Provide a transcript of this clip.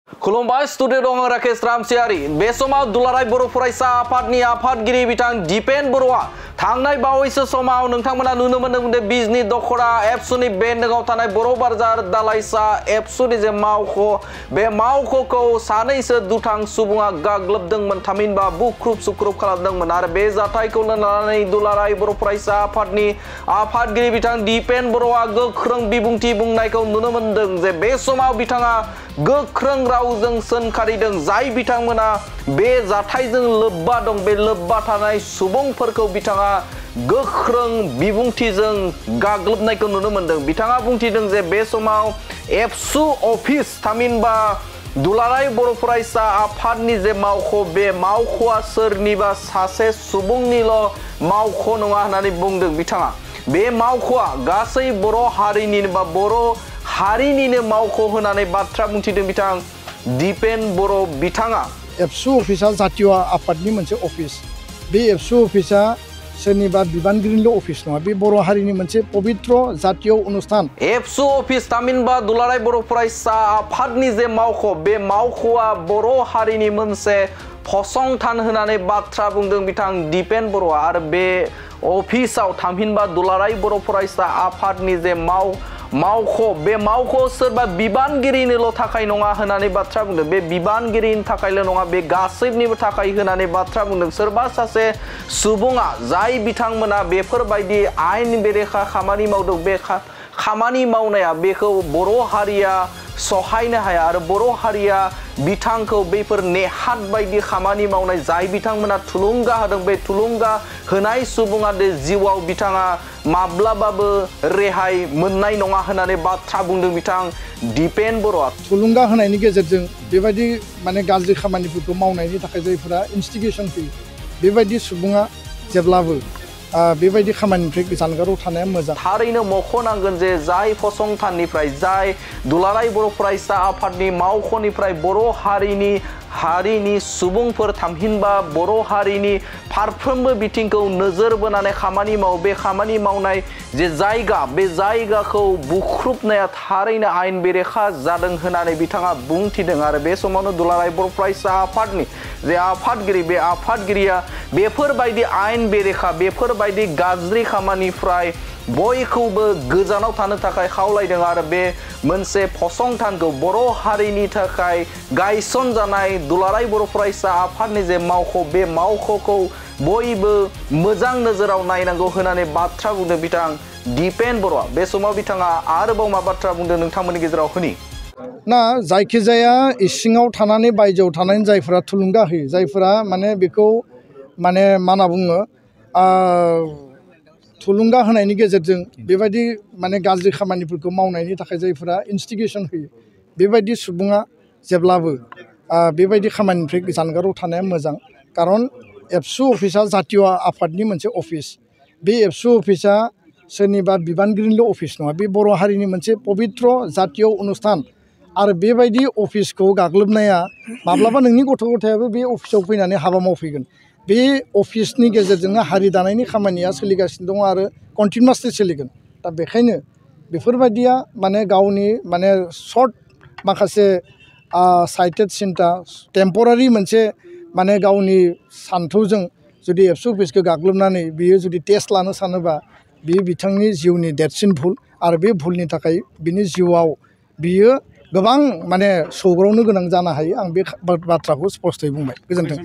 खुलुमबाय स्टुडिअ दं राकेश रामसियारि। बे समाव दुलाराय बर' फरायसा आफादनि आफादगिरि बिथां दिपेन बर'आ थांनाय बावैसो समाव नोंथांमोना नुनो मोनदों दे बिजनी दखरा एबसुनि बेन्दोंआव थानाय बर' बाजार दालाइसा एबसुनि जे मावख' बे मावख'खौ सानैसो दुथां सुबुङा गाग्लोबदोंमोन, थामहिनबा बुख्रुब सुख्रुब खालामदोंमोन आरो बे जाथायखौ लानानै दुलाराय बर' फरायसा आफादनि आफादगिरि बिथां दिपेन बर'आ गोख्रों बिबुंथि बुंनायखौ नुनो मोनदों जे बे समाव बिथाङा गोख्रों रावजों सोंखारिदों जाय बिथांमोना बे जाथायजों लोब्बा दं, बे लोब्बा थानाय सुबुंफोरखौ बिथाङा गोख्रों बिबुंथिजों गाग्लोबनायखौ नुनो मोनदों। बिथाङा बुंथिदों जे बे समाव एबसु अफिस थामहिनबा दुलाराय बर' फरायसा आफादनि जे मावख' बे मावख'आ सोरनिबा सासे सुबुंनिल' मावख' नङा होननानै बुंदों बिथाङा। बे मावख'आ गासै बर' हारिनि बा बर' हारिनिनो मावख' होननानै बाथ्रा बुंथिदों बिथां दिपेन बर' बिथाङा। एबसु अफिसा जातीय आफादनि मोनसे अफिस। बे एबसु अफिसा सोरनिबा बिबानगिरिनिल' अफिस नङा, बे बर' हारिनि मोनसे पवित्र जातीय अनुष्ठान। एबसु अफिस थामहिनबा दुलाराय बर' फरायसा आफादनि जे मावख' बे मावख'आ बर' हारिनि मोनसे फसंथान होननानै बाथ्रा बुंदों बिथां दिपेन बर'आ। आरो बे अफिसाव थामहिनबा दुलाराय बर' फरायसा आफादनि जे मावख' बे मावख' सोरबा बिबानगिरिनिल' थाखाय नङा होननानै बाथ्रा बुंदों। बे बिबानगिरिनि थाखायल' नङा, बे गासैनिबो थाखाय होननानै बाथ्रा बुंदों। सोरबा सासे सुबुङा जाय बिथांमोना बेफोरबायदि आयेन बेरेखा खामानि मावदों, बे खामानि मावनाया बेखौ बर' हारिया सहायनो हाया आरो बर' हारिया बिथांखौ बेफोर नेहाद बायदि खामानि मावनाय जाय बिथांमोना थुलुंगा होदों, बे थुलुंगा होनाय सुबुङा दे जिउआव बिथाङा माब्लाबाबो रेहाय मोननाय नङा होननानै बाथ्रा बुंदों बिथां दिपेन बर'आ। थुलुंगा होनायनि गेजेरजों बेबायदि माने गाज्रि खामानिफोरखौ मावनायनि थाखाय जायफोरा इन्स्टिगेसन होयो, बेबायदि सुबुङा जेब्लाबो बेबायदि खामानिनिफ्राय जानगाराव थानाया मोजां। थारैनो मख'नांगोन जे जाय फसंथाननिफ्राय, जाय दुलाराय बर' फरायसा आफादनि मावख'निफ्राय बर' हारिनि सुबुंफोर थामहिनबा बर' हारिनि फारफ्रोमबो बिथिंखौ नोजोर बोनानै खामानि मावो, बे खामानि मावनाय जे जायगा, बे जायगाखौ बुख्रुबनाया थारैनो आयेन बेरेखा जादों होननानै बिथाङा बुंथिदों। आरो बे समावनो दुलाराय बर' फरायसा आफादनि जे आफादगिरि, बे आफादगिरिया बेफोरबायदि आयेन बेरेखा, बेफोरबायदि गाज्रि खामानिफ्राय बयखौबो गोजानाव थानो थाखाय खावलायदों आरो बे मोनसे फसंथानखौ बर' हारिनि थाखाय गायसनजानाय दुलाराय बर' फरायसा आफादनि जे मावख' बे मावख'खौ बयबो मोजां नोजोराव नायनांगौ होननानै बाथ्रा बुंदों बिथां दिपेन बर'आ। बे समाव बिथाङा आरोबाव मा बाथ्रा बुंदों नोंथांमोननि गेजेराव होनि। ना जायखिजाया इसिङाव थानानै बायजोआव थानानै जायफोरा थुलुंगा होयो, जायफोरा माने बेखौ माने मा होनना बुङो, थुलुंगा होनायनि गेजेरजों बेबायदि माने गाज्रि खामानिफोरखौ मावनायनि थाखाय जायफोरा इन्स्टिगेसन होयो, बेबायदि सुबुङा जेब्लाबो बेबायदि खामानिनिफ्राय जानगाराव थानाया मोजां। खारन एबसु अफिसा जातीय आफादनि मोनसे अफिस। बे एबसु अफिसा सोरनिबा बिबानगिरिनिल' अफिस नङा, बे बर' हारिनि मोनसे पवित्र जातीय अनुष्ठान। आरो बेबायदि अफिसखौ गाग्लोबनाया माब्लाबा नोंनि गथ' गथायाबो बे अफिसाव फैनानै हाबा मावफैगोन। बे अफिसनि गेजेरजोंनो हारि दानायनि खामानिया सोलिगासिनो दङ आरो कन्टिनिउसलि सोलिगोन। दा बेखायनो बेफोरबायदिया माने गावनि माने सर्ट माखासे साइटेड सिन्था, टेम्परारि मोनसे माने गावनि सान्थौजों जुदि एबसु अफिसखौ गाग्लोबनानै बियो जुदि टेस्ट लानो सानोबा बियो बिथांनि जिउनि देरसिन भुल। आरो बे भुलनि थाखाय बिनि जिउआव बियो गोबां माने सौग्रावनो गोनां जानो हायो। आं बे बाथ्राखौ स्पष्टयै बुंबाय। गोजोन्थों।